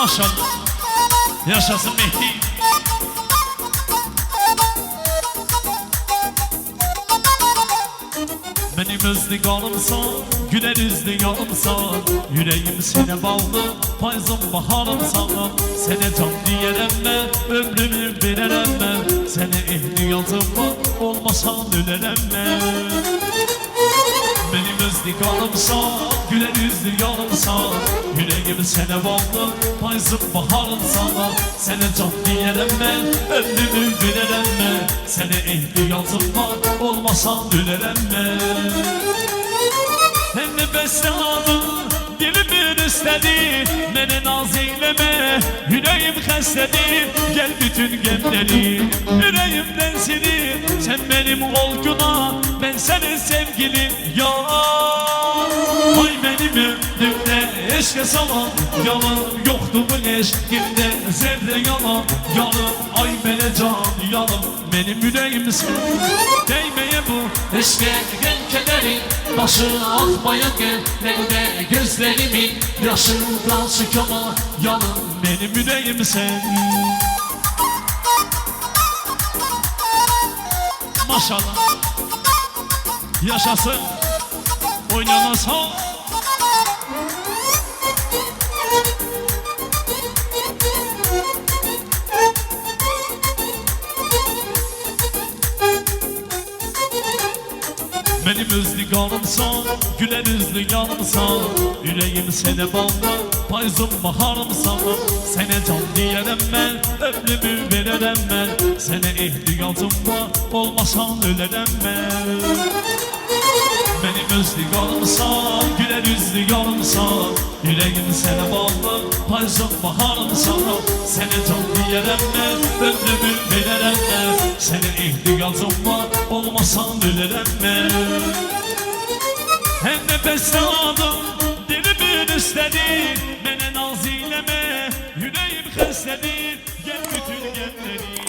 Maşallah. Yaşasın Mehdi. Benim özlüğümsan, güler üzlüğümsan, yüreğim sene bağlı, payzım baharımsan. Sene can diyerem ben, ömrümü vererem ben, sene ehliyatım var, olmasan ölerem ben. Benim özlüğümsan, güler üzlüğümsan, yüreğim sene bağlı, payzım baharımsan. Sene can diyerem ben, ömrümü vererem ben, sene ehliyatım var, olmasan ölerem ben. Hem de beste aldı, dilimin istedi, mene naz eyleme, yüreğim xəstədir. Gel bütün gemleri yüreğimden silip, sen benim olguna, ben senin sevgilim ya. Ay benim ömrümde eşke salan, yalan yoktu bu eşkimde, zerre yalan yalan. Ay bele can yalan, benim yüreğimsin. Değmeye bu eşke gel kederim, başı akmaya gel, ben de gözlerimin yaşından çıkama yalan. Benim yüreğimsin. Maşallah. Yaşasın. Oynanasa. Benim özlüğümsan, güler üzlüğümsan, yüreğim sene bağlı, payzım baharımsan. Sene can diyerem ben, ömrümü vererem ben, sene ehliyatım var, olmasan ölerem ben. Benim özlüğümsan, güler üzlüğümsan, yüreğim sene bağlı, payzım baharımsan. Sene can diyerem ben, ömrümü vererem ben, sene ehliyatım var, olmasan ölerem ben. Hem de beste aldım, dilimin istedi, mene naz eyleme, yüreğim xəstədir. Gel bütün gemleri